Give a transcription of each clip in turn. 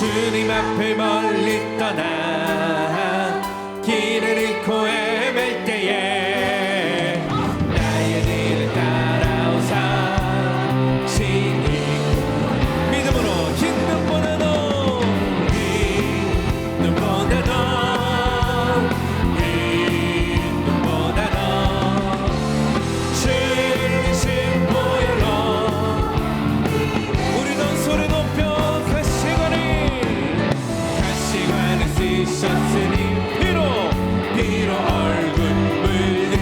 주님 앞을 멀리 떠나 길을 잃고 헤맬 때에 나의 뒤를 따라오사 신이 믿음으로 흰 눈보다도 피로 얼굴 물든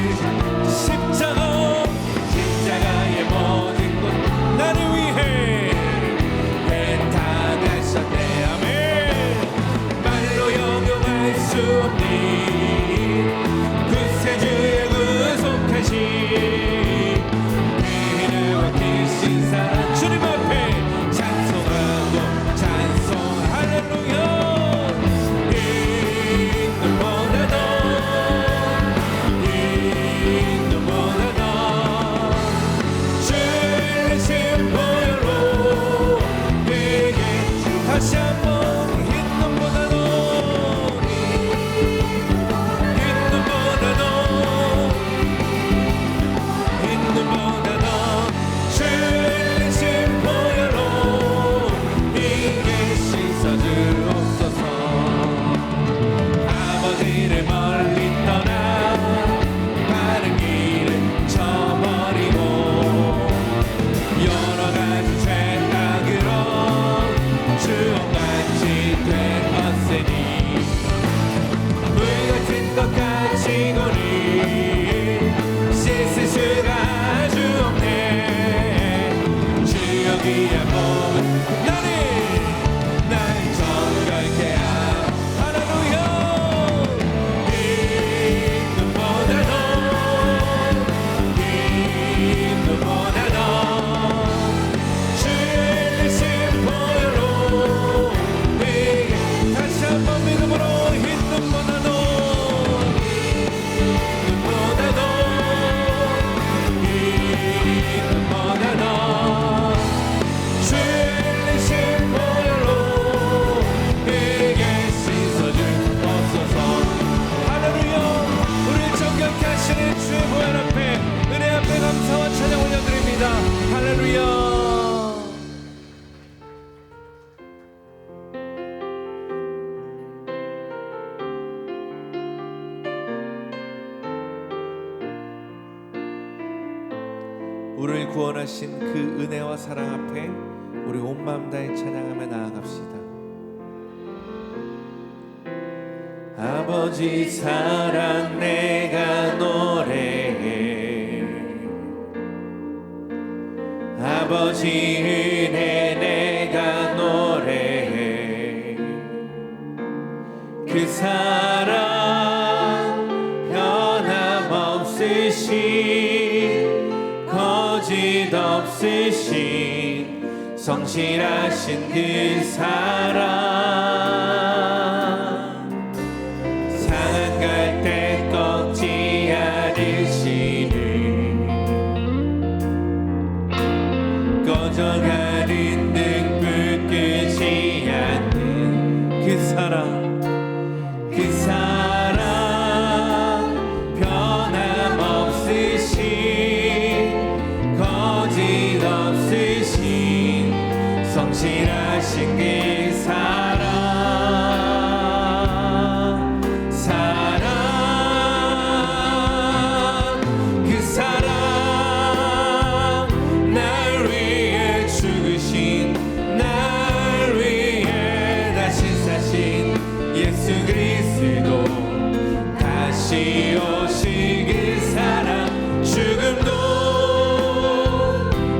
십자가의 모든 것 나를 위해 배타하셨네. 아멘. 말로 영용할 수 없니 구세주의 구속하신 은혜와 크신 사랑 주님 앞에 찬송하고 찬송 할렐루야. 다시 한번 흰 눈보다도 주의 보혈로 내게 씻어주옵소서. 아버지를 멀리 떠나 바른 길을 저버리고 여러 가지 죄악으로 주옥같이 되었으니 물같은 것 가지고는 씻을 수가 아주 없네. 주여 귀한 몸은 날 정결케 하라. 할렐루야. 흰 눈보다도 주의 크신 보혈로 다시 한번 믿음으로 흰 눈보다도 주의 크신 보혈로 내게 씻어주옵소서. 할렐루야. 우리를 정결케 하시는 주의 보혈 앞에 은혜 앞에 감사와 찬양 올려드립니다. 할렐루야. 우리를 구원하신 그 은혜와 사랑 앞에 우리 온 마음 다해 찬양하며 나아갑시다. 아버지 사랑 내가 노래해, 아버지 은혜 내가 노래해. 그 사랑 변함없으신 거짓 없으신 성실하신 그 사랑 상한 갈 때 꺾지 않으시는 꺼져가는 등불 끄지 않는 그 사랑, 그 사랑 변함없으신 거짓 없으신 성실하신 그 사랑, 사랑, 그 사랑 날 위해 죽으신, 날 위해 다시 사신 예수 그리스도, 다시 오신 그 사랑, 죽음도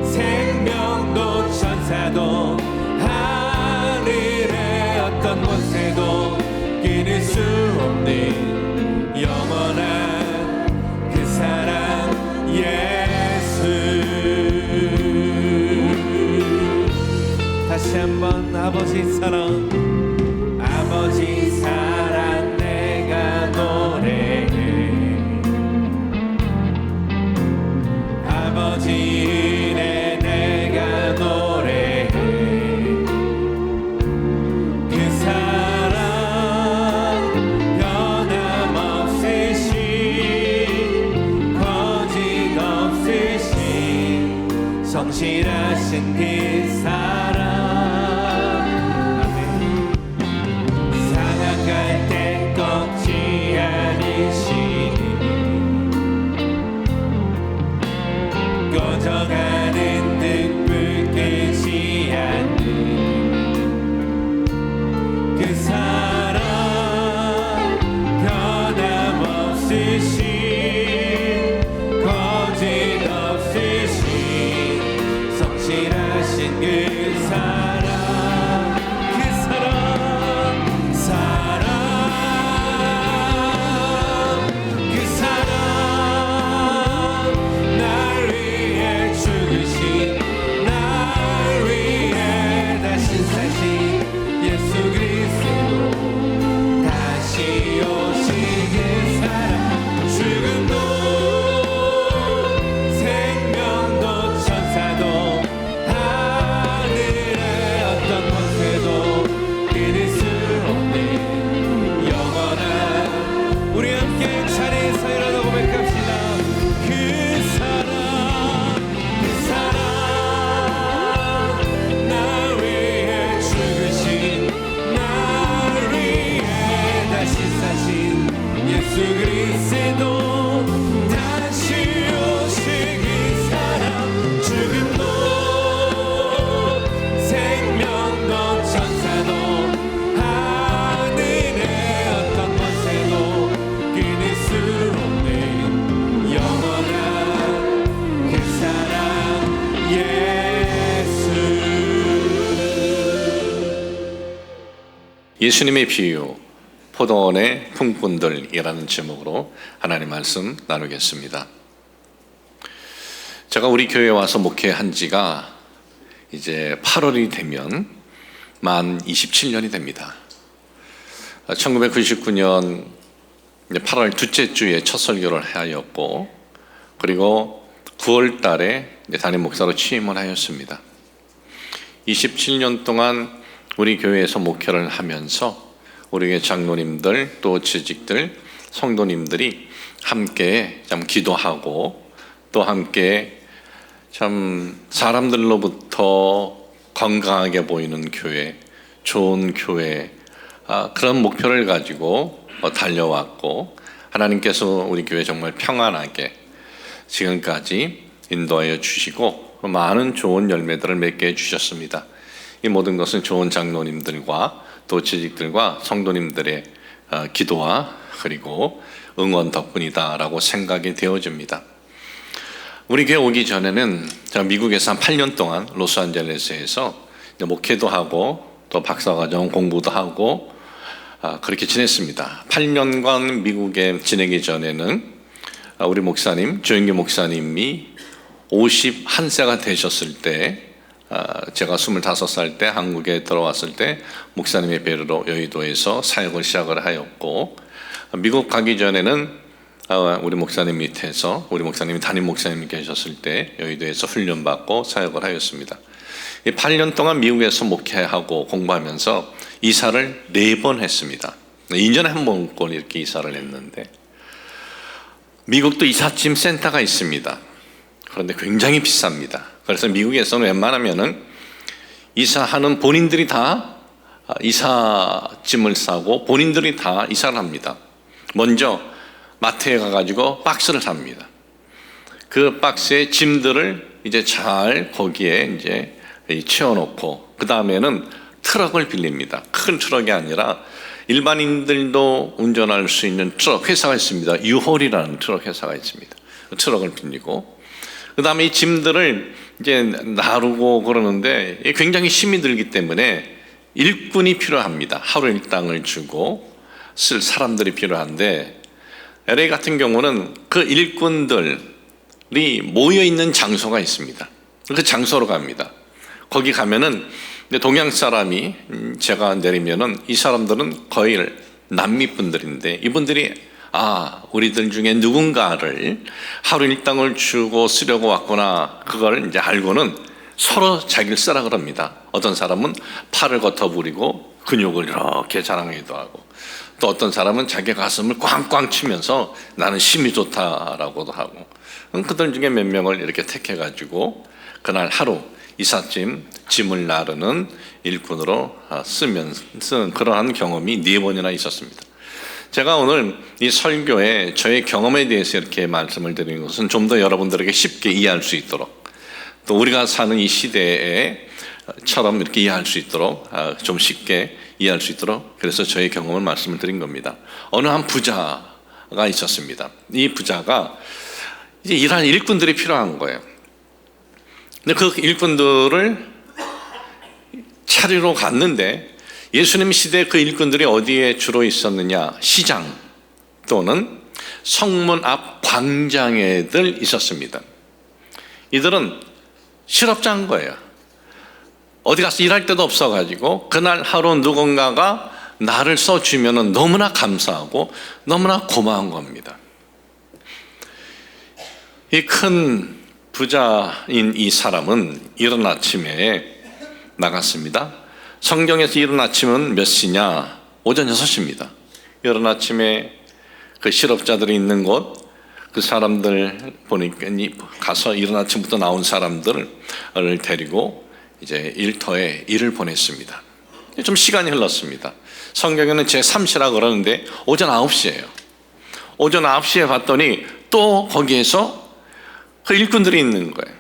생명도 천사도 하늘의 어떤 권세도 끊을 수 없는 영원한 그 사랑 예수. 다시 한번 아버지 사랑, 아버지 사랑 내가 노래해, 아버지 은혜 내가 노래해. 그 사랑 변함없으신 거짓 없으신 성실하신 그 사랑 예수님의 비유, 포도원의 품꾼들이라는 제목으로 하나님 말씀 나누겠습니다. 제가 우리 교회에 와서 목회한 지가 이제 8월이 되면 만 27년이 됩니다. 1999년 8월 둘째 주에 첫 설교를 하였고, 그리고 9월 달에 담임 목사로 취임을 하였습니다. 27년 동안 우리 교회에서 목회를 하면서 우리 교회 장로님들, 또 재직들, 성도님들이 함께 참 기도하고, 또 함께 참 사람들로부터 건강하게 보이는 교회, 좋은 교회, 그런 목표를 가지고 달려왔고, 하나님께서 우리 교회 정말 평안하게 지금까지 인도하여 주시고 많은 좋은 열매들을 맺게 해주셨습니다. 이 모든 것은 좋은 장로님들과 또 재직들과 성도님들의 기도와 그리고 응원 덕분이다라고 생각이 되어집니다. 우리 교회 오기 전에는 제가 미국에서 한 8년 동안 로스앤젤레스에서 목회도 하고 또 박사과정 공부도 하고 그렇게 지냈습니다. 8년간 미국에 지내기 전에는 우리 목사님, 조영기 목사님이 51세가 되셨을 때, 제가 25살 때 한국에 들어왔을 때 목사님의 배려로 여의도에서 사역을 시작을 하였고, 미국 가기 전에는 우리 목사님 밑에서 우리 목사님이 담임 목사님이 계셨을 때 여의도에서 훈련받고 사역을 하였습니다. 8년 동안 미국에서 목회하고 공부하면서 이사를 4번 했습니다. 2년에 한 번꼴 이렇게 이사를 했는데, 미국도 이삿짐 센터가 있습니다. 그런데 굉장히 비쌉니다. 그래서 미국에서는 웬만하면은 이사하는 본인들이 다 이삿짐을 싸고 본인들이 다 이사를 합니다. 먼저 마트에 가가지고 박스를 삽니다. 그 박스에 짐들을 이제 잘 거기에 이제 채워놓고, 그 다음에는 트럭을 빌립니다. 큰 트럭이 아니라 일반인들도 운전할 수 있는 트럭 회사가 있습니다. 유홀이라는 트럭 회사가 있습니다. 트럭을 빌리고, 그 다음에 이 짐들을 이제 나르고 그러는데 굉장히 힘이 들기 때문에 일꾼이 필요합니다. 하루 일당을 주고 쓸 사람들이 필요한데, LA 같은 경우는 그 일꾼들이 모여있는 장소가 있습니다. 그 장소로 갑니다. 거기 가면은 동양 사람이 제가 내리면은 이 사람들은 거의 남미 분들인데, 이분들이 우리들 중에 누군가를 하루 일당을 주고 쓰려고 왔구나, 그걸 이제 알고는 서로 자기를 쓰라 그럽니다. 어떤 사람은 팔을 걷어부리고 근육을 이렇게 자랑하기도 하고, 또 어떤 사람은 자기 가슴을 꽝꽝 치면서 나는 힘이 좋다라고도 하고, 그들 중에 몇 명을 이렇게 택해가지고 그날 하루 짐을 나르는 일꾼으로 쓰는 그러한 경험이 4번이나 있었습니다. 제가 오늘 이 설교에 저의 경험에 대해서 이렇게 말씀을 드리는 것은 좀 더 여러분들에게 쉽게 이해할 수 있도록, 또 우리가 사는 이 시대에 처럼 이렇게 이해할 수 있도록, 좀 쉽게 이해할 수 있도록, 그래서 저의 경험을 말씀을 드린 겁니다. 어느 한 부자가 있었습니다. 이 부자가 이제 일할 일꾼들이 필요한 거예요. 근데 그 일꾼들을 차리러 갔는데, 예수님 시대에 그 일꾼들이 어디에 주로 있었느냐? 시장 또는 성문 앞 광장에들 있었습니다. 이들은 실업자인 거예요. 어디 가서 일할 데도 없어가지고 그날 하루 누군가가 나를 써주면 너무나 감사하고 너무나 고마운 겁니다. 이 큰 부자인 이 사람은 이른 아침에 나갔습니다. 성경에서 이른 아침은 몇 시냐? 오전 6시입니다. 이른 아침에 그 실업자들이 있는 곳, 그 사람들 보니까 가서 이른 아침부터 나온 사람들을 데리고 이제 일터에 일을 보냈습니다. 좀 시간이 흘렀습니다. 성경에는 제3시라 그러는데 오전 9시예요. 오전 9시에 봤더니 또 거기에서 그 일꾼들이 있는 거예요.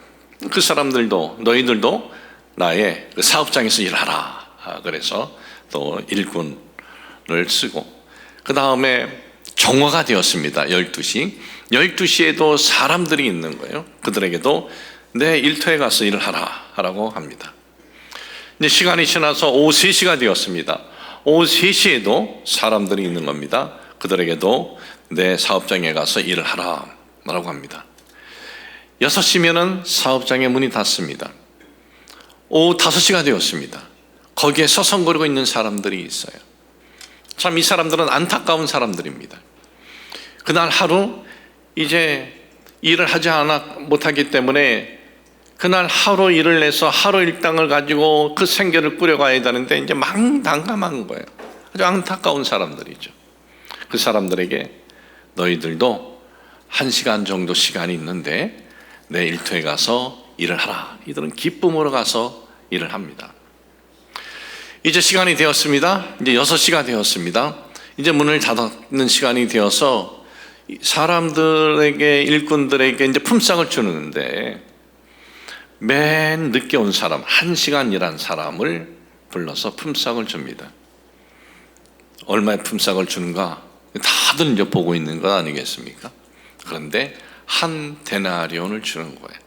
그 사람들도 너희들도 나의 그 사업장에서 일하라. 그래서 또 일꾼을 쓰고, 그 다음에 정오가 되었습니다. 12시. 12시에도 사람들이 있는 거예요. 그들에게도 내 일터에 가서 일을 하라고 합니다. 이제 시간이 지나서 오후 3시가 되었습니다. 오후 3시에도 사람들이 있는 겁니다. 그들에게도 내 사업장에 가서 일을 하라고 합니다. 6시면은 사업장의 문이 닫습니다. 오후 5시가 되었습니다. 거기에 서성거리고 있는 사람들이 있어요. 참 이 사람들은 안타까운 사람들입니다. 그날 하루 이제 일을 하지 못하기 때문에 그날 하루 일을 내서 하루 일당을 가지고 그 생계를 꾸려가야 되는데 이제 망당감한 거예요. 아주 안타까운 사람들이죠. 그 사람들에게 너희들도 1시간 정도 시간이 있는데 내 일터에 가서 일을 하라. 이들은 기쁨으로 가서 일을 합니다. 이제 시간이 되었습니다. 이제 6시가 되었습니다. 이제 문을 닫는 시간이 되어서 사람들에게, 일꾼들에게 이제 품삯을 주는데, 맨 늦게 온 사람, 1시간 일한 사람을 불러서 품삯을 줍니다. 얼마의 품삯을 주는가? 다들 이제 보고 있는 거 아니겠습니까? 그런데 한 데나리온을 주는 거예요.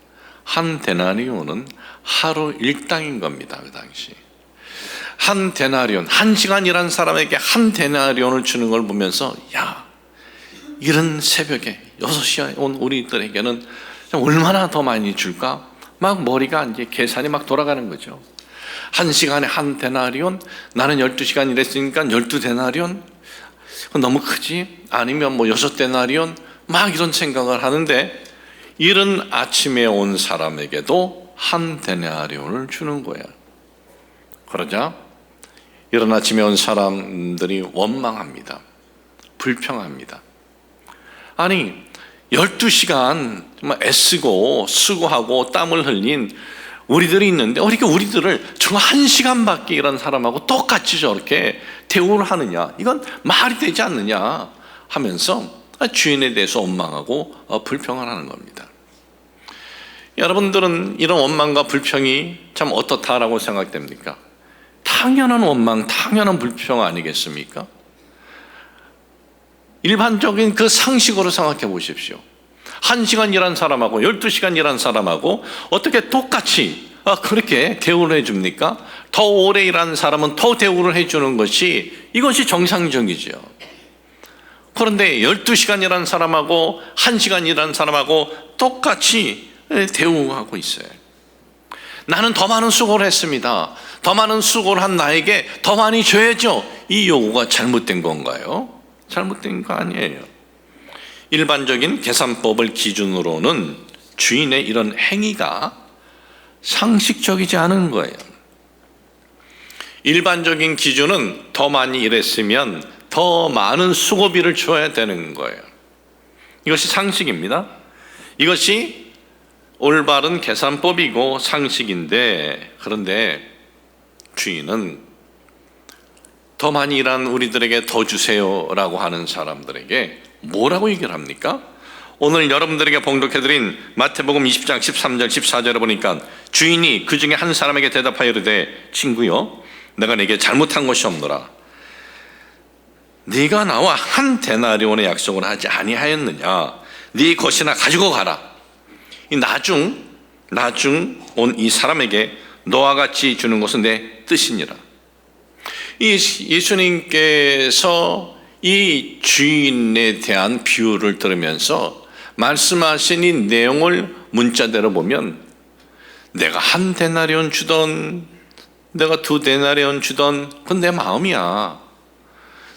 한 데나리온은 하루 일당인 겁니다. 그 당시. 한 데나리온, 1시간 일한 사람에게 한 데나리온을 주는 걸 보면서, 야, 이런 새벽에 6시에 온 우리들에게는 얼마나 더 많이 줄까? 막 머리가 이제 계산이 막 돌아가는 거죠. 1시간에 한 데나리온, 나는 12시간 일했으니까 12데나리온? 너무 크지? 아니면 뭐 6데나리온? 막 이런 생각을 하는데, 이른 아침에 온 사람에게도 한 데나리온을 주는 거예요. 그러자 이른 아침에 온 사람들이 원망합니다. 불평합니다. 아니 12시간 정말 애쓰고 수고하고 땀을 흘린 우리들이 있는데 어떻게 우리들을 정말 1시간밖에 일한 사람하고 똑같이 저렇게 대우를 하느냐, 이건 말이 되지 않느냐 하면서 주인에 대해서 원망하고 불평을 하는 겁니다. 여러분들은 이런 원망과 불평이 참 어떻다라고 생각됩니까? 당연한 원망, 당연한 불평 아니겠습니까? 일반적인 그 상식으로 생각해 보십시오. 1시간 일한 사람하고 12시간 일한 사람하고 어떻게 똑같이 그렇게 대우를 해줍니까? 더 오래 일한 사람은 더 대우를 해주는 것이, 이것이 정상적이죠. 그런데 12시간 일한 사람하고 1시간 일한 사람하고 똑같이 대우하고 있어요. 나는 더 많은 수고를 했습니다. 더 많은 수고를 한 나에게 더 많이 줘야죠. 이 요구가 잘못된 건가요? 잘못된 거 아니에요. 일반적인 계산법을 기준으로는 주인의 이런 행위가 상식적이지 않은 거예요. 일반적인 기준은 더 많이 일했으면 더 많은 수고비를 줘야 되는 거예요. 이것이 상식입니다. 이것이 올바른 계산법이고 상식인데, 그런데 주인은 더 많이 일한 우리들에게 더 주세요라고 하는 사람들에게 뭐라고 얘기를 합니까? 오늘 여러분들에게 봉독해드린 마태복음 20장 13절 14절에 보니까 주인이 그 중에 한 사람에게 대답하여 이르되 친구여 내가 네게 잘못한 것이 없노라. 네가 나와 한 데나리온의 약속을 하지 아니하였느냐. 네 것이나 가지고 가라. 이 나중 온 이 사람에게 너와 같이 주는 것은 내 뜻이니라. 이 예수님께서 이 주인에 대한 비유를 들으면서 말씀하신 이 내용을 문자대로 보면 내가 한 데나리온 주던 내가 두 데나리온 주던 그건 내 마음이야.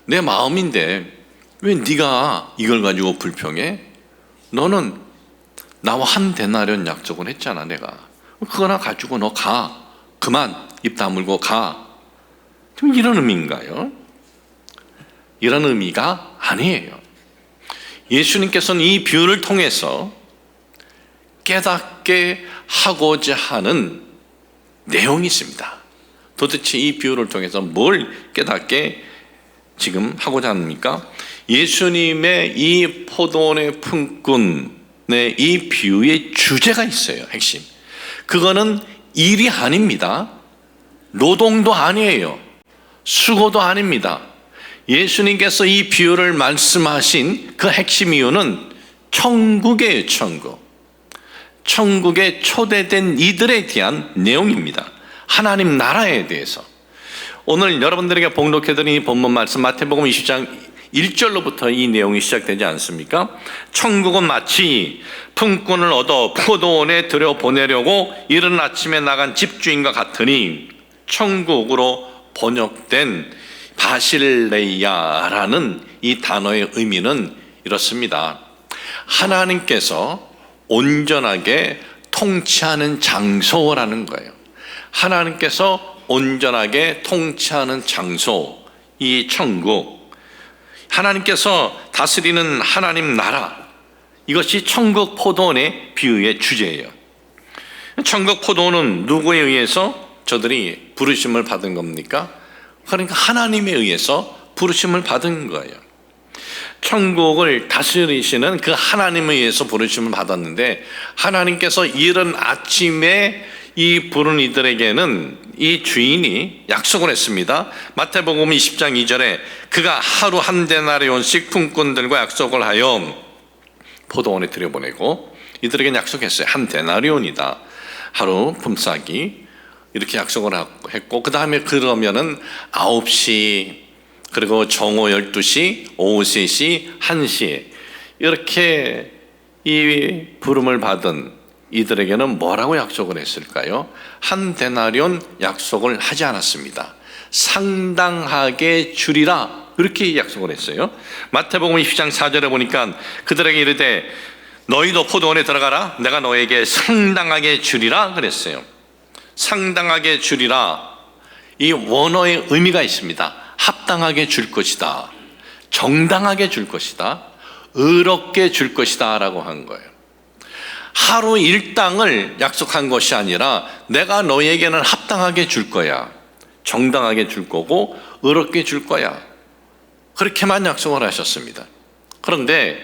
내 마음인데 왜 네가 이걸 가지고 불평해? 너는 나와 한 데나리온 약속을 했잖아. 내가 그거나 가지고 너 가. 그만 입 다물고 가. 좀 이런 의미인가요? 이런 의미가 아니에요. 예수님께서는 이 비유를 통해서 깨닫게 하고자 하는 내용이 있습니다. 도대체 이 비유를 통해서 뭘 깨닫게 지금 하고자 합니까? 예수님의 이 포도원의 품꾼의 이 비유의 주제가 있어요. 핵심. 그거는 일이 아닙니다. 노동도 아니에요. 수고도 아닙니다. 예수님께서 이 비유를 말씀하신 그 핵심 이유는 천국이에요. 천국에 초대된 이들에 대한 내용입니다. 하나님 나라에 대해서. 오늘 여러분들에게 봉독해드린 이 본문 말씀 마태복음 20장 1절로부터 이 내용이 시작되지 않습니까? 천국은 마치 품꾼을 얻어 포도원에 들여보내려고 이른 아침에 나간 집주인과 같으니, 천국으로 번역된 바실레이아라는 이 단어의 의미는 이렇습니다. 하나님께서 온전하게 통치하는 장소라는 거예요. 하나님께서 온전하게 통치하는 장소, 이 천국, 하나님께서 다스리는 하나님 나라, 이것이 천국 포도원의 비유의 주제예요. 천국 포도원은 누구에 의해서 저들이 부르심을 받은 겁니까? 그러니까 하나님에 의해서 부르심을 받은 거예요. 천국을 다스리시는 그 하나님에 의해서 부르심을 받았는데, 하나님께서 이른 아침에 이 부른 이들에게는 이 주인이 약속을 했습니다. 마태복음 20장 2절에 그가 하루 한 데나리온씩 품꾼들과 약속을 하여 포도원에 들여보내고, 이들에게 약속했어요. 한 데나리온이다. 하루 품삯이. 이렇게 약속을 했고, 그 다음에 그러면은 9시, 그리고 정오 12시, 오후 3시, 1시에 이렇게 이 부름을 받은 이들에게는 뭐라고 약속을 했을까요? 한 데나리온 약속을 하지 않았습니다. 상당하게 주리라, 그렇게 약속을 했어요. 마태복음 20장 4절에 보니까 그들에게 이르되 너희도 포도원에 들어가라. 내가 너에게 상당하게 주리라 그랬어요. 상당하게 주리라, 이 원어의 의미가 있습니다. 합당하게 줄 것이다, 정당하게 줄 것이다, 의롭게 줄 것이다 라고 한 거예요. 하루 일당을 약속한 것이 아니라 내가 너에게는 합당하게 줄 거야, 정당하게 줄 거고 의롭게 줄 거야, 그렇게만 약속을 하셨습니다. 그런데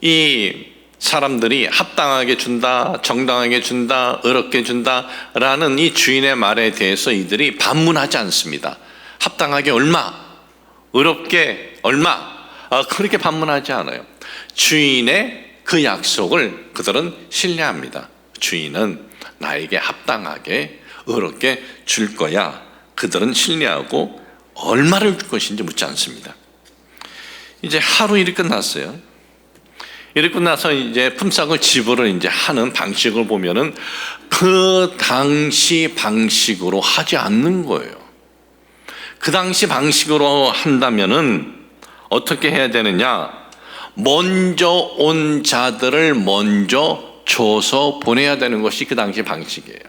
이 사람들이 합당하게 준다, 정당하게 준다, 의롭게 준다라는 이 주인의 말에 대해서 이들이 반문하지 않습니다. 합당하게 얼마, 의롭게 얼마, 그렇게 반문하지 않아요. 주인의 그 약속을 그들은 신뢰합니다. 주인은 나에게 합당하게 의롭게 줄 거야, 그들은 신뢰하고 얼마를 줄 것인지 묻지 않습니다. 이제 하루 일이 끝났어요. 일이 끝나서 이제 품삯을 지불을 이제 하는 방식을 보면은 그 당시 방식으로 하지 않는 거예요. 그 당시 방식으로 한다면은 어떻게 해야 되느냐? 먼저 온 자들을 먼저 줘서 보내야 되는 것이 그 당시 방식이에요.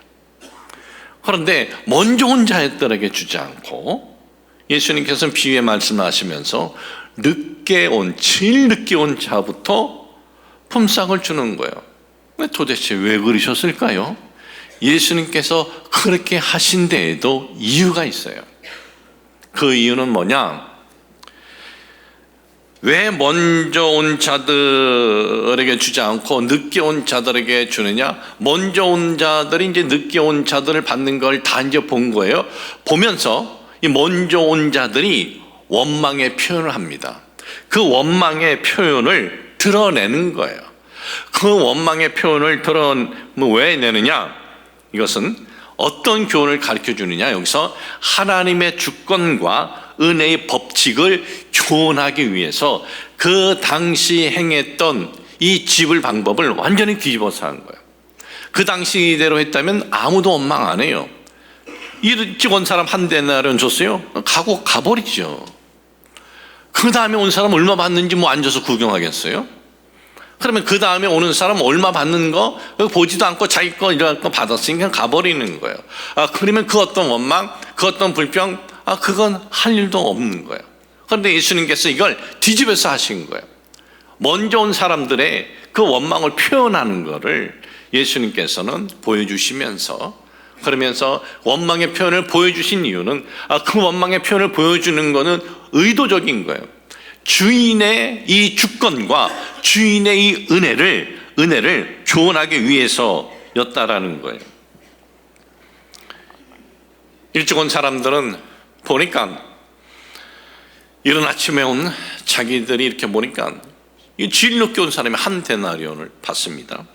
그런데 먼저 온 자들에게 주지 않고 예수님께서는 비유에 말씀하시면서 제일 늦게 온 자부터 품삯을 주는 거예요. 도대체 왜 그러셨을까요? 예수님께서 그렇게 하신 데에도 이유가 있어요. 그 이유는 뭐냐? 왜 먼저 온 자들에게 주지 않고 늦게 온 자들에게 주느냐? 먼저 온 자들이 이제 늦게 온 자들을 받는 걸 다 이제 본 거예요. 보면서 이 먼저 온 자들이 원망의 표현을 합니다. 그 원망의 표현을 드러내는 거예요. 그 원망의 표현을 왜 내느냐? 이것은 어떤 교훈을 가르쳐 주느냐? 여기서 하나님의 주권과 은혜의 법칙을 교훈하기 위해서 그 당시 행했던 이 지불 방법을 완전히 뒤집어서 한 거예요. 그 당시 이대로 했다면 아무도 원망 안 해요. 일찍 온 사람 한 데나리온 줬어요? 가버리죠. 그 다음에 온 사람 얼마 받는지 뭐 앉아서 구경하겠어요? 그러면 그 다음에 오는 사람 얼마 받는 거 보지도 않고 자기 거 이런 거 받았으니까 가버리는 거예요. 그러면 그 어떤 원망, 그 어떤 불평, 그건 할 일도 없는 거예요. 그런데 예수님께서 이걸 뒤집어서 하신 거예요. 먼저 온 사람들의 그 원망을 표현하는 거를 예수님께서는 보여주시면서, 그러면서 원망의 표현을 보여주신 이유는 그 원망의 표현을 보여주는 거는 의도적인 거예요. 주인의 이 주권과 주인의 이 은혜를 교훈하기 위해서였다라는 거예요. 일찍 온 사람들은 보니까 이른 아침에 온 자기들이 이렇게 보니까 이 제일 늦게 온 사람이 한 데나리온을 받습니다.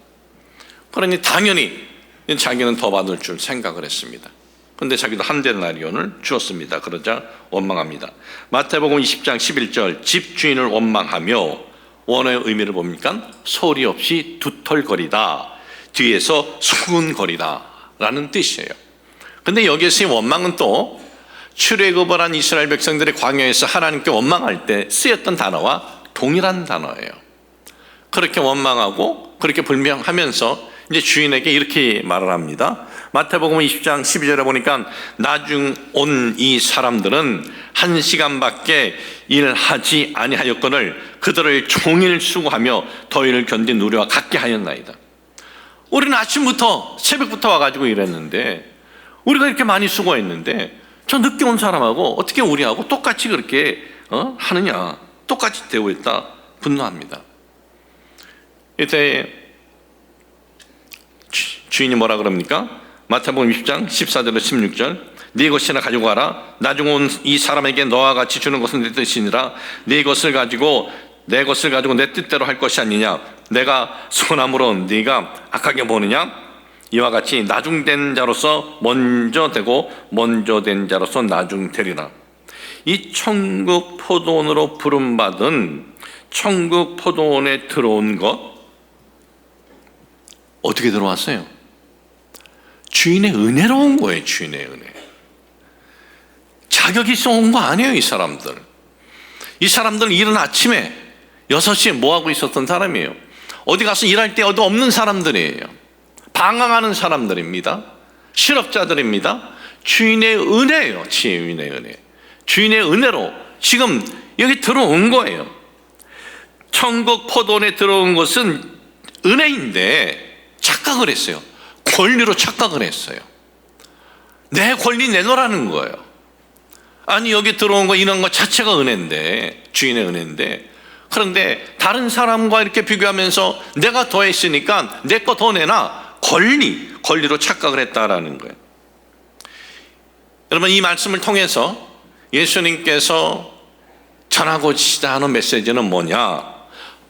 그러니 당연히 자기는 더 받을 줄 생각을 했습니다. 근데 자기도 한 데나리온을 주었습니다. 그러자 원망합니다. 마태복음 20장 11절 집주인을 원망하며, 원어의 의미를 봅니까? 소리 없이 두털거리다, 뒤에서 수군거리다 라는 뜻이에요. 근데 여기에서의 원망은 또 출애굽을 한 이스라엘 백성들이 광야에서 하나님께 원망할 때 쓰였던 단어와 동일한 단어예요. 그렇게 원망하고 그렇게 불명하면서 이제 주인에게 이렇게 말을 합니다. 마태복음 20장 12절에 보니까 나중 온 이 사람들은 1시간밖에 일하지 아니하였거늘 그들을 종일 수고하며 더위를 견딘 누리와 같게 하였나이다. 우리는 아침부터 새벽부터 와가지고 일했는데, 우리가 이렇게 많이 수고했는데 저 늦게 온 사람하고 어떻게 우리하고 똑같이 그렇게 하느냐, 똑같이 대우했다 분노합니다. 이때 주인이 뭐라 그럽니까? 마태복음 20장 14절에서 16절 네 것이나 가지고 가라. 나중 온 이 사람에게 너와 같이 주는 것은 내 뜻이니라. 네 것을 가지고 내 뜻대로 할 것이 아니냐. 내가 선함으로 네가 악하게 보느냐. 이와 같이 나중된 자로서 먼저 되고 먼저 된 자로서 나중되리라. 이 천국 포도원으로 부름받은 천국 포도원에 들어온 것 어떻게 들어왔어요? 주인의 은혜로 온 거예요. 주인의 은혜. 자격이 있어 온 거 아니에요. 이 사람들 이른 아침에 6시에 뭐하고 있었던 사람이에요? 어디 가서 일할 데 어디 없는 사람들이에요. 방황하는 사람들입니다. 실업자들입니다. 주인의 은혜예요. 주인의 은혜. 주인의 은혜로 지금 여기 들어온 거예요. 천국 포도원에 들어온 것은 은혜인데 착각을 했어요. 권리로 착각을 했어요. 내 권리 내놓으라는 거예요. 아니 여기 들어온 거 이런 거 자체가 은혜인데, 주인의 은혜인데, 그런데 다른 사람과 이렇게 비교하면서 내가 더 했으니까 내 거 더 내놔, 권리로 착각을 했다라는 거예요. 여러분, 이 말씀을 통해서 예수님께서 전하고자 하는 메시지는 뭐냐?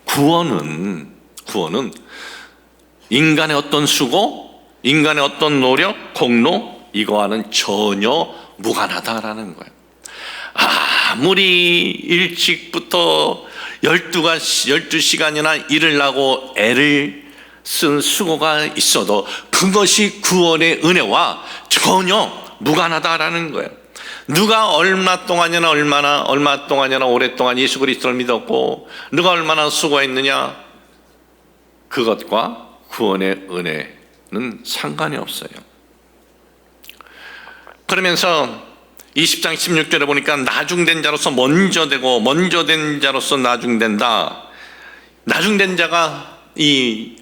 구원은 인간의 어떤 수고, 인간의 어떤 노력, 공로, 이거와는 전혀 무관하다라는 거예요. 아무리 일찍부터 12시간이나 일을 하고 애를 쓴 수고가 있어도 그것이 구원의 은혜와 전혀 무관하다라는 거예요. 누가 얼마 동안이나 오랫동안 예수 그리스도를 믿었고 누가 얼마나 수고했느냐, 그것과 구원의 은혜는 상관이 없어요. 그러면서 20장 16절에 보니까 나중된 자로서 먼저 되고 먼저 된 자로서 나중된다. 나중된 자가 이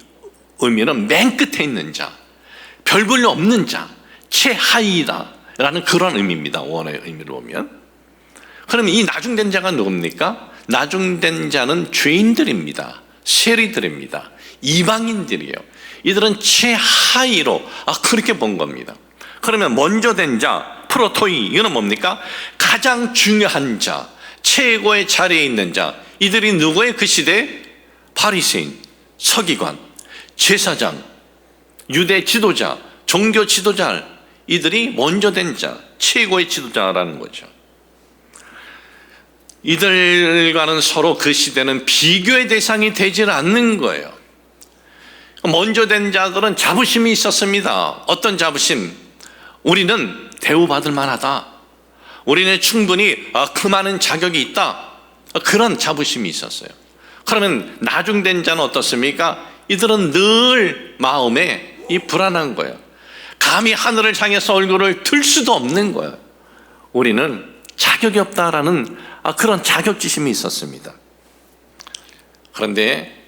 의미는 맨 끝에 있는 자, 별 볼일 없는 자, 최하위다 라는 그런 의미입니다. 원어의 의미로 보면. 그러면 이 나중된 자가 누굽니까? 나중된 자는 죄인들입니다. 세리들입니다. 이방인들이에요. 이들은 최하위로 그렇게 본 겁니다. 그러면 먼저 된 자, 프로토이, 이거는 뭡니까? 가장 중요한 자, 최고의 자리에 있는 자. 이들이 누구의 그 시대? 바리새인, 서기관, 제사장, 유대 지도자, 종교 지도자, 이들이 먼저 된 자, 최고의 지도자라는 거죠. 이들과는 서로 그 시대는 비교의 대상이 되질 않는 거예요. 먼저 된 자들은 자부심이 있었습니다. 어떤 자부심? 우리는 대우받을 만하다. 우리는 충분히 그 많은 자격이 있다. 그런 자부심이 있었어요. 그러면 나중된 자는 어떻습니까? 이들은 늘 마음에 불안한 거예요. 감히 하늘을 향해서 얼굴을 들 수도 없는 거예요. 우리는 자격이 없다라는 그런 자격지심이 있었습니다. 그런데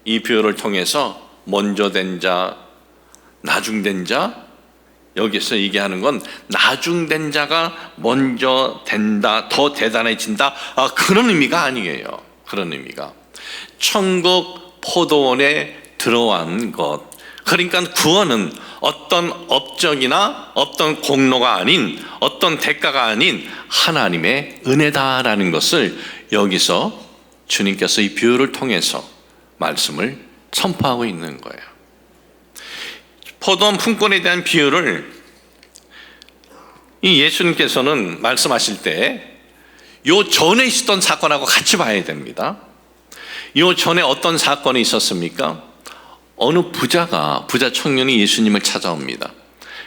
이 비유를 통해서 먼저 된 자, 나중된 자, 여기서 얘기하는 건 나중된 자가 먼저 된다, 더 대단해진다, 그런 의미가 아니에요. 그런 의미가 천국 포도원에 들어간 것, 그러니까 구원은 어떤 업적이나 어떤 공로가 아닌, 어떤 대가가 아닌 하나님의 은혜다라는 것을 여기서 주님께서 이 비유를 통해서 말씀을 선포하고 있는 거예요. 포도원 품권에 대한 비유를 이 예수님께서는 말씀하실 때 요 전에 있었던 사건하고 같이 봐야 됩니다. 요 전에 어떤 사건이 있었습니까? 어느 부자 청년이 예수님을 찾아옵니다.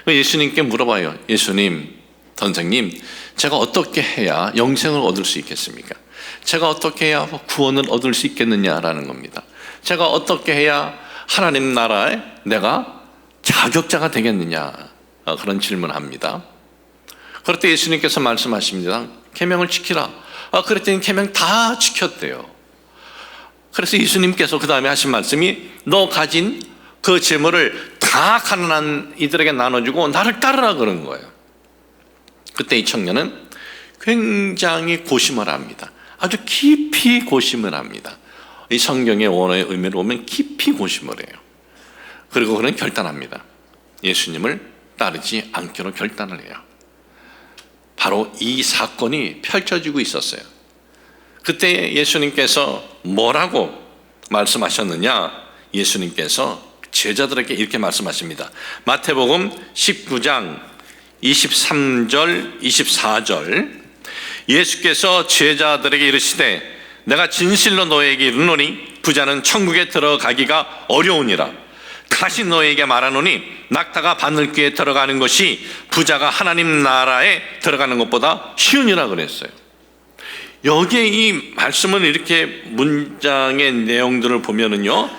예수님께 물어봐요. 예수님, 선생님, 제가 어떻게 해야 영생을 얻을 수 있겠습니까? 제가 어떻게 해야 구원을 얻을 수 있겠느냐라는 겁니다. 제가 어떻게 해야 하나님 나라에 내가 자격자가 되겠느냐, 그런 질문을 합니다. 그럴 때 예수님께서 말씀하십니다. 계명을 지키라. 그랬더니 계명 다 지켰대요. 그래서 예수님께서 그 다음에 하신 말씀이 너 가진 그 재물을 다 가난한 이들에게 나눠주고 나를 따르라 그런 거예요. 그때 이 청년은 굉장히 고심을 합니다. 아주 깊이 고심을 합니다. 이 성경의 원어의 의미를 보면 깊이 고심을 해요. 그리고 그는 결단합니다. 예수님을 따르지 않기로 결단을 해요. 바로 이 사건이 펼쳐지고 있었어요. 그때 예수님께서 뭐라고 말씀하셨느냐? 예수님께서 제자들에게 이렇게 말씀하십니다. 마태복음 19장 23절 24절, 예수께서 제자들에게 이르시되 내가 진실로 너에게 이르노니 부자는 천국에 들어가기가 어려우니라. 다시 너에게 말하노니 낙타가 바늘귀에 들어가는 것이 부자가 하나님 나라에 들어가는 것보다 쉬우니라 그랬어요. 여기에 이 말씀을 이렇게 문장의 내용들을 보면은요,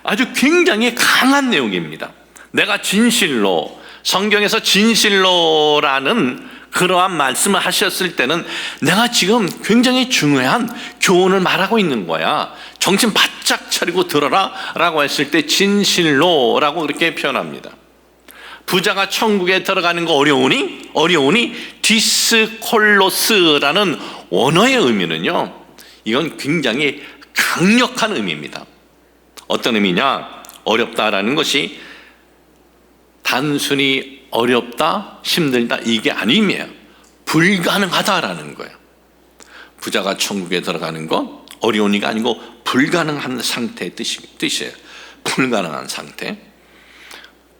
아주 굉장히 강한 내용입니다. 내가 진실로, 성경에서 진실로라는 그러한 말씀을 하셨을 때는 내가 지금 굉장히 중요한 교훈을 말하고 있는 거야. 정신 바짝 차리고 들어라 라고 했을 때 진실로라고 그렇게 표현합니다. 부자가 천국에 들어가는 거 어려우니 디스콜로스라는 원어의 의미는요, 이건 굉장히 강력한 의미입니다. 어떤 의미냐? 어렵다라는 것이 단순히 어렵다, 힘들다 이게 아니에요. 불가능하다라는 거예요. 부자가 천국에 들어가는 건 어려우니가 아니고 불가능한 상태의 뜻이에요. 불가능한 상태.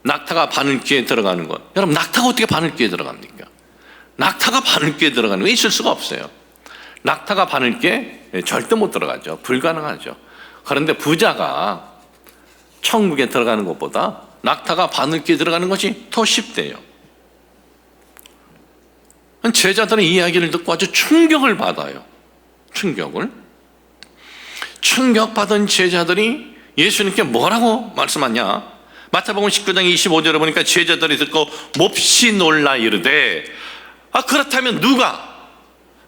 낙타가 바늘귀에 들어가는 것. 여러분, 낙타가 어떻게 바늘귀에 들어갑니까? 낙타가 바늘귀에 들어가는 거 있을 수가 없어요. 낙타가 바늘귀에 절대 못 들어가죠. 불가능하죠. 그런데 부자가 천국에 들어가는 것보다 낙타가 바늘귀에 들어가는 것이 더 쉽대요. 제자들의 이야기를 듣고 아주 충격을 받아요. 충격받은 제자들이 예수님께 뭐라고 말씀하냐? 마태복음 19장 25절에 보니까 제자들이 듣고 몹시 놀라 이르되 그렇다면 누가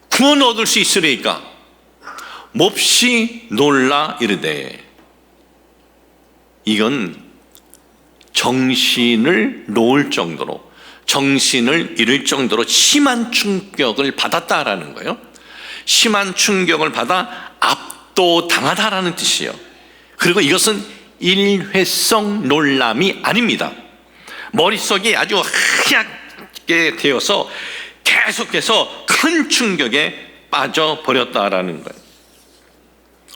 구원을 얻을 수 있으리까? 몹시 놀라 이르되, 이건 정신을 놓을 정도로, 정신을 잃을 정도로 심한 충격을 받았다라는 거예요. 심한 충격을 받아 압도당하다라는 뜻이에요. 그리고 이것은 일회성 놀람이 아닙니다. 머릿속이 아주 하얗게 되어서 계속해서 큰 충격에 빠져버렸다라는 거예요.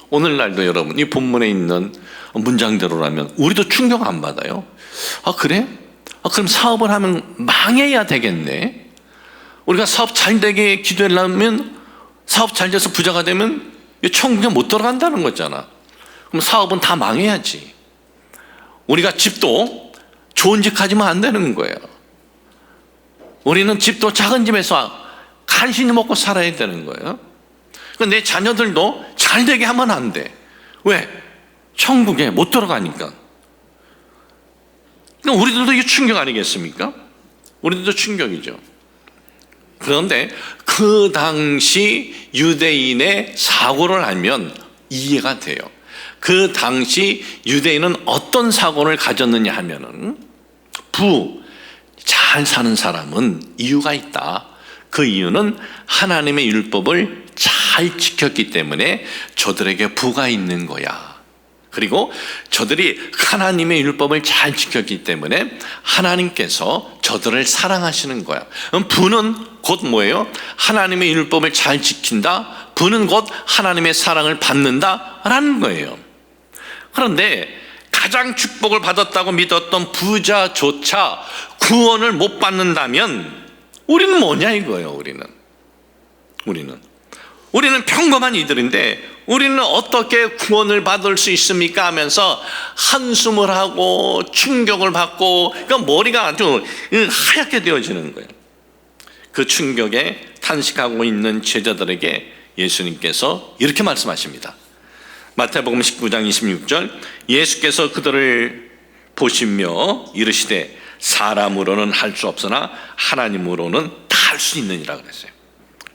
오늘날도 여러분 이 본문에 있는 문장대로라면 우리도 충격 안 받아요? 아 그래? 그럼 사업을 하면 망해야 되겠네. 우리가 사업 잘 되게 기도하려면 사업 잘 돼서 부자가 되면 천국에 못 들어간다는 거잖아. 그럼 사업은 다 망해야지. 우리가 집도 좋은 집 가지면 안 되는 거예요. 우리는 집도 작은 집에서 간신히 먹고 살아야 되는 거예요. 내 자녀들도 잘 되게 하면 안 돼. 왜? 천국에 못 들어가니까. 우리들도 이게 충격 아니겠습니까? 우리들도 충격이죠. 그런데 그 당시 유대인의 사고를 알면 이해가 돼요. 그 당시 유대인은 어떤 사고를 가졌느냐 하면은 잘 사는 사람은 이유가 있다. 그 이유는 하나님의 율법을 잘 지켰기 때문에 저들에게 부가 있는 거야. 그리고 저들이 하나님의 율법을 잘 지켰기 때문에 하나님께서 저들을 사랑하시는 거야. 그럼 부는 곧 뭐예요? 하나님의 율법을 잘 지킨다. 부는 곧 하나님의 사랑을 받는다라는 거예요. 그런데 가장 축복을 받았다고 믿었던 부자조차 구원을 못 받는다면 우리는 뭐냐 이거예요. 우리는 평범한 이들인데 우리는 어떻게 구원을 받을 수 있습니까 하면서 한숨을 하고 충격을 받고, 그러니까 머리가 아주 하얗게 되어지는 거예요. 그 충격에 탄식하고 있는 제자들에게 예수님께서 이렇게 말씀하십니다. 마태복음 19장 26절, 예수께서 그들을 보시며 이르시되 사람으로는 할 수 없으나 하나님으로는 다 할 수 있느니라 그랬어요.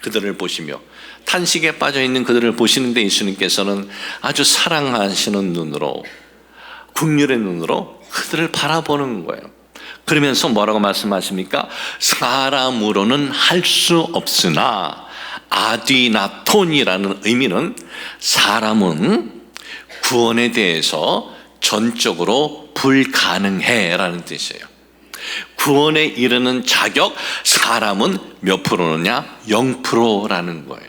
그들을 보시며, 탄식에 빠져있는 그들을 보시는데 예수님께서는 아주 사랑하시는 눈으로, 긍휼의 눈으로 그들을 바라보는 거예요. 그러면서 뭐라고 말씀하십니까? 사람으로는 할 수 없으나, 아디나톤이라는 의미는 사람은 구원에 대해서 전적으로 불가능해 라는 뜻이에요. 구원에 이르는 자격, 사람은 몇 프로느냐? 0%라는 거예요.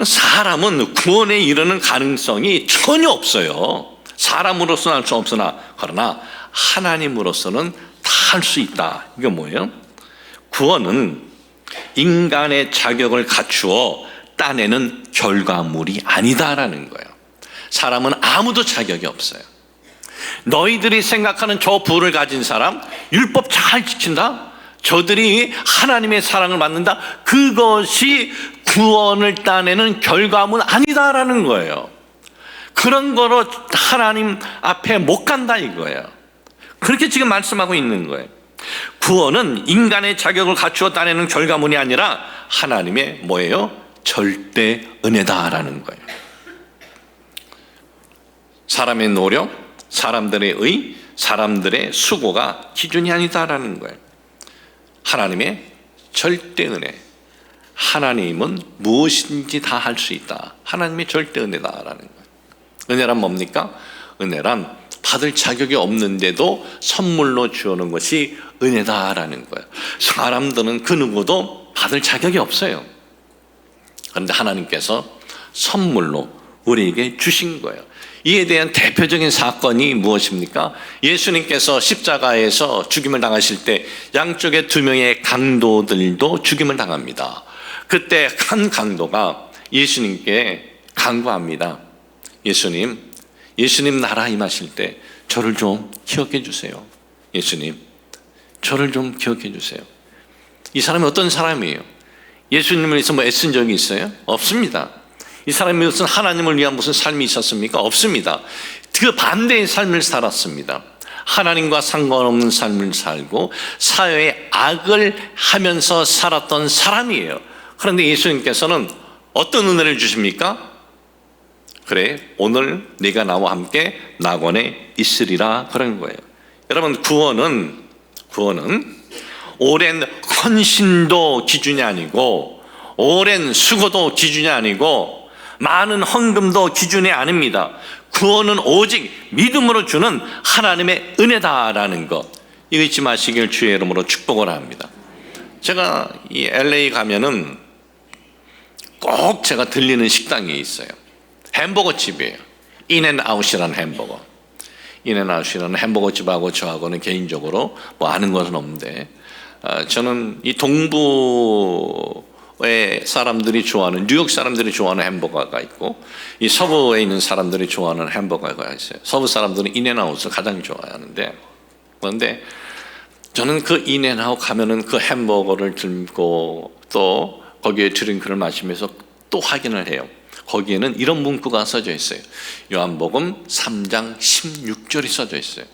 사람은 구원에 이르는 가능성이 전혀 없어요. 사람으로서는 할 수 없으나, 그러나 하나님으로서는 다 할 수 있다. 이게 뭐예요? 구원은 인간의 자격을 갖추어 따내는 결과물이 아니다라는 거예요. 사람은 아무도 자격이 없어요. 너희들이 생각하는 저 부를 가진 사람, 율법 잘 지킨다, 저들이 하나님의 사랑을 받는다, 그것이 구원을 따내는 결과물 아니다라는 거예요. 그런 거로 하나님 앞에 못 간다 이거예요. 그렇게 지금 말씀하고 있는 거예요. 구원은 인간의 자격을 갖추어 따내는 결과물이 아니라 하나님의 뭐예요? 절대 은혜다라는 거예요. 사람의 노력, 사람들의 의, 사람들의 수고가 기준이 아니다라는 거예요. 하나님의 절대 은혜. 하나님은 무엇인지 다 할 수 있다. 하나님의 절대 은혜다라는 거예요. 은혜란 뭡니까? 은혜란 받을 자격이 없는데도 선물로 주어는 것이 은혜다라는 거예요. 사람들은 그 누구도 받을 자격이 없어요. 그런데 하나님께서 선물로 우리에게 주신 거예요. 이에 대한 대표적인 사건이 무엇입니까? 예수님께서 십자가에서 죽임을 당하실 때 양쪽에 두 명의 강도들도 죽임을 당합니다. 그때 한 강도가 예수님께 간구합니다. 예수님 나라 임하실 때 저를 좀 기억해 주세요. 예수님, 저를 좀 기억해 주세요. 이 사람이 어떤 사람이에요? 예수님을 위해서 뭐 애쓴 적이 있어요? 없습니다. 이 사람이 무슨 하나님을 위한 무슨 삶이 있었습니까? 없습니다. 그 반대의 삶을 살았습니다. 하나님과 상관없는 삶을 살고 사회에 악을 하면서 살았던 사람이에요. 그런데 예수님께서는 어떤 은혜를 주십니까? 그래, 오늘 네가 나와 함께 낙원에 있으리라, 그런 거예요. 여러분, 구원은 오랜 헌신도 기준이 아니고 오랜 수고도 기준이 아니고 많은 헌금도 기준이 아닙니다. 구원은 오직 믿음으로 주는 하나님의 은혜다라는 것, 이거 잊지 마시길 주의 이름으로 축복을 합니다. 제가 이 LA 가면은 꼭 제가 들리는 식당이 있어요. 햄버거 집이에요. 인앤아웃이라는 햄버거. 인앤아웃이라는 햄버거 집하고 저하고는 개인적으로 뭐 아는 것은 없는데, 저는 이 동부의 사람들이 좋아하는, 뉴욕 사람들이 좋아하는 햄버거가 있고, 이 서부에 있는 사람들이 좋아하는 햄버거가 있어요. 서부 사람들은 인앤아웃을 가장 좋아하는데, 그런데 저는 그 인앤아웃 가면은 그 햄버거를 들고 또 거기에 드링크를 마시면서 또 확인을 해요. 거기에는 이런 문구가 써져 있어요. 요한복음 3장 16절이 써져 있어요.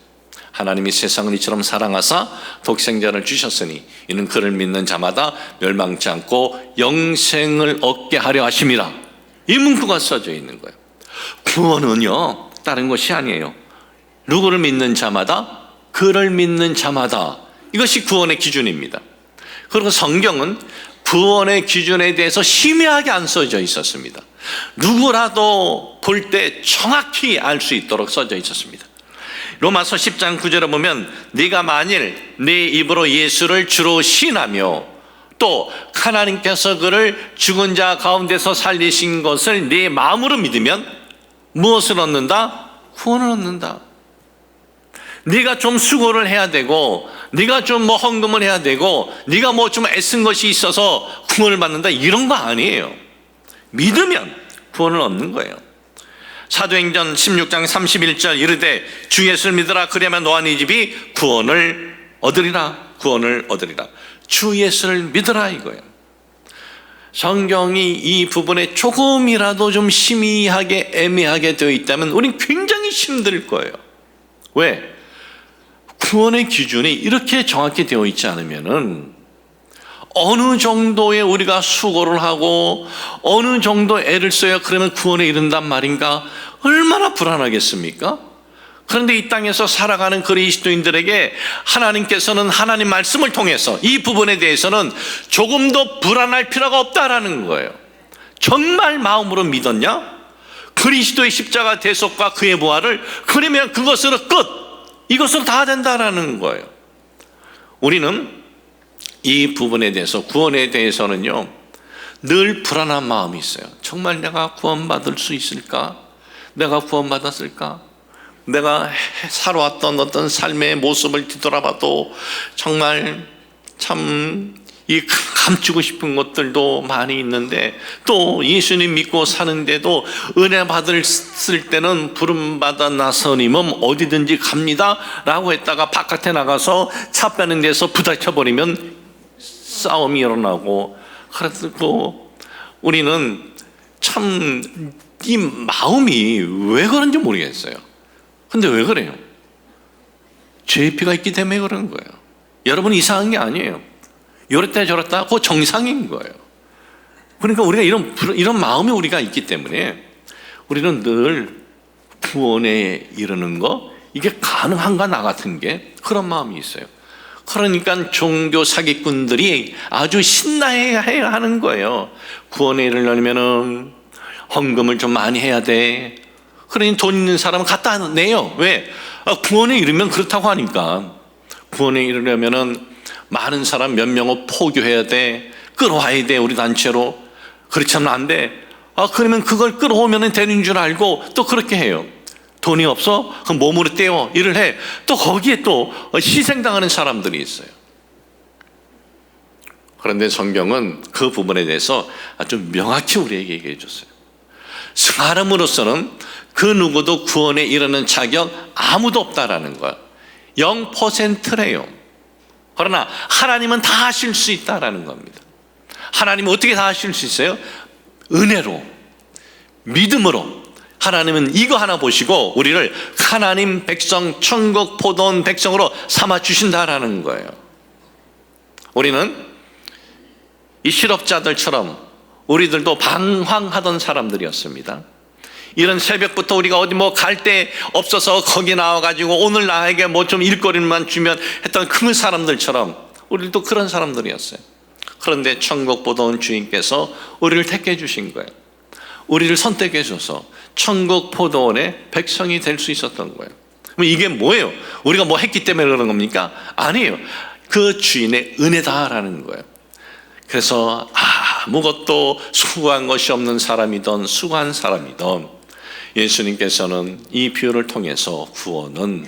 하나님이 세상을 이처럼 사랑하사 독생자를 주셨으니 이는 그를 믿는 자마다 멸망치 않고 영생을 얻게 하려 하심이라. 이 문구가 써져 있는 거예요. 구원은요, 다른 것이 아니에요. 누구를 믿는 자마다, 그를 믿는 자마다, 이것이 구원의 기준입니다. 그리고 성경은 구원의 기준에 대해서 심야하게 안 써져 있었습니다. 누구라도 볼 때 정확히 알 수 있도록 써져 있었습니다. 로마서 10장 9절에 보면 네가 만일 네 입으로 예수를 주로 시인하며 또 하나님께서 그를 죽은 자 가운데서 살리신 것을 네 마음으로 믿으면 무엇을 얻는다? 구원을 얻는다. 네가 좀 수고를 해야 되고, 네가 좀 뭐 헌금을 해야 되고, 네가 뭐 좀 애쓴 것이 있어서 구원을 받는다, 이런 거 아니에요. 믿으면 구원을 얻는 거예요. 사도행전 16장 31절 이르되 주 예수를 믿으라 그리하면 너와 네 집이 구원을 얻으리라. 구원을 얻으리라. 주 예수를 믿으라 이거예요. 성경이 이 부분에 조금이라도 좀 희미하게 애매하게 되어 있다면 우린 굉장히 힘들 거예요. 왜? 구원의 기준이 이렇게 정확히 되어 있지 않으면은 어느 정도의 우리가 수고를 하고 어느 정도 애를 써야 그러면 구원에 이른단 말인가? 얼마나 불안하겠습니까? 그런데 이 땅에서 살아가는 그리스도인들에게 하나님께서는 하나님 말씀을 통해서 이 부분에 대해서는 조금도 불안할 필요가 없다라는 거예요. 정말 마음으로 믿었냐? 그리스도의 십자가 대속과 그의 부활을, 그러면 그것으로 끝! 이것으로 다 된다라는 거예요. 우리는 이 부분에 대해서, 구원에 대해서는요, 늘 불안한 마음이 있어요. 정말 내가 구원받을 수 있을까? 내가 구원받았을까? 내가 살아왔던 어떤 삶의 모습을 뒤돌아봐도 정말 참 이 감추고 싶은 것들도 많이 있는데, 또 예수님 믿고 사는데도 은혜 받았을 때는 부름받아 나서님은 어디든지 갑니다 라고 했다가 바깥에 나가서 차 빼는 데서 부닥쳐버리면 싸움이 일어나고, 그래도 우리는 참 이 마음이 왜 그런지 모르겠어요. 근데 왜 그래요? 죄의 피가 있기 때문에 그런 거예요. 여러분, 이상한 게 아니에요. 이랬다 저랬다 그거 정상인 거예요. 그러니까 우리가 이런 마음이 우리가 있기 때문에 우리는 늘 구원에 이르는 거, 이게 가능한가 나 같은 게 그런 마음이 있어요. 그러니까 종교 사기꾼들이 아주 신나해야 하는 거예요. 구원에 이르려면은 헌금을 좀 많이 해야 돼. 그러니 돈 있는 사람은 갖다 내요. 왜? 구원에 이르면 그렇다고 하니까. 구원에 이르려면은 많은 사람 몇 명을 포교해야 돼. 끌어와야 돼, 우리 단체로. 그렇지 않으면 안 돼. 그러면 그걸 끌어오면 되는 줄 알고 또 그렇게 해요. 돈이 없어? 그럼 몸으로 떼어 일을 해. 또 거기에 또 희생당하는 사람들이 있어요. 그런데 성경은 그 부분에 대해서 아주 명확히 우리에게 얘기해 줬어요. 사람으로서는 그 누구도 구원에 이르는 자격 아무도 없다라는 거야. 0%래요. 그러나 하나님은 다 하실 수 있다라는 겁니다. 하나님은 어떻게 다 하실 수 있어요? 은혜로, 믿음으로. 하나님은 이거 하나 보시고 우리를 하나님 백성, 천국 포도원 백성으로 삼아 주신다라는 거예요. 우리는 이 실업자들처럼 우리들도 방황하던 사람들이었습니다. 이런 새벽부터 우리가 어디 뭐 갈 데 없어서 거기 나와가지고 오늘 나에게 뭐 좀 일거리만 주면 했던 그 사람들처럼 우리도 그런 사람들이었어요. 그런데 천국보다 온 주인께서 우리를 택해 주신 거예요. 우리를 선택해 줘서 천국 포도원의 백성이 될 수 있었던 거예요. 그럼 이게 뭐예요? 우리가 뭐 했기 때문에 그런 겁니까? 아니에요. 그 주인의 은혜다라는 거예요. 그래서 아무것도 수고한 것이 없는 사람이든 수고한 사람이든 예수님께서는 이 비유를 통해서 구원은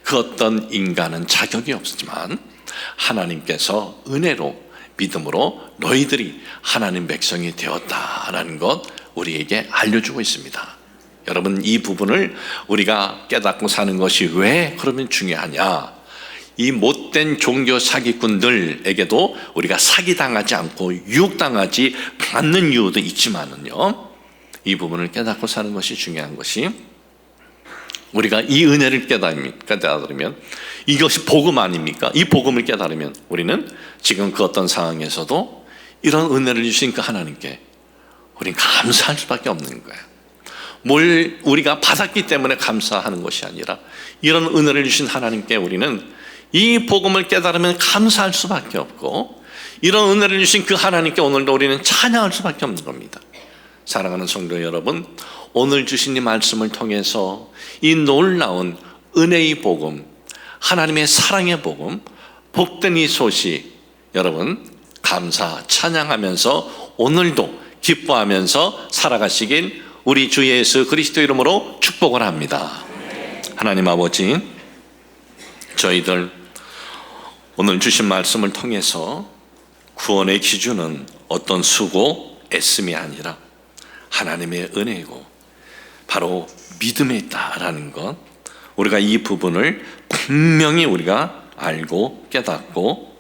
그 어떤 인간은 자격이 없지만 하나님께서 은혜로 믿음으로 너희들이 하나님 백성이 되었다라는 것 우리에게 알려주고 있습니다. 여러분, 이 부분을 우리가 깨닫고 사는 것이 왜 그러면 중요하냐? 이 못된 종교 사기꾼들에게도 우리가 사기당하지 않고 유혹당하지 않는 이유도 있지만은요, 이 부분을 깨닫고 사는 것이 중요한 것이, 우리가 이 은혜를 깨달으면 이것이 복음 아닙니까? 이 복음을 깨달으면 우리는 지금 그 어떤 상황에서도 이런 은혜를 주신 그 하나님께 우리는 감사할 수밖에 없는 거예요. 뭘 우리가 받았기 때문에 감사하는 것이 아니라 이런 은혜를 주신 하나님께 우리는 이 복음을 깨달으면 감사할 수밖에 없고, 이런 은혜를 주신 그 하나님께 오늘도 우리는 찬양할 수밖에 없는 겁니다. 사랑하는 성도 여러분, 오늘 주신 이 말씀을 통해서 이 놀라운 은혜의 복음, 하나님의 사랑의 복음, 복된 이 소식, 여러분 감사 찬양하면서 오늘도 기뻐하면서 살아가시길 우리 주 예수 그리스도 이름으로 축복을 합니다. 하나님 아버지, 저희들 오늘 주신 말씀을 통해서 구원의 기준은 어떤 수고, 애씀이 아니라 하나님의 은혜이고 바로 믿음에 있다라는 것, 우리가 이 부분을 분명히 우리가 알고 깨닫고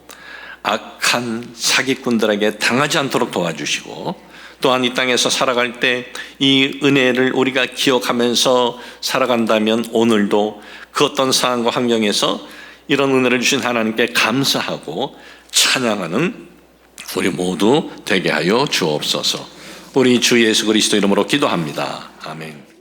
악한 사기꾼들에게 당하지 않도록 도와주시고, 또한 이 땅에서 살아갈 때 이 은혜를 우리가 기억하면서 살아간다면 오늘도 그 어떤 상황과 환경에서 이런 은혜를 주신 하나님께 감사하고 찬양하는 우리 모두 되게 하여 주옵소서. 우리 주 예수 그리스도 이름으로 기도합니다. 아멘.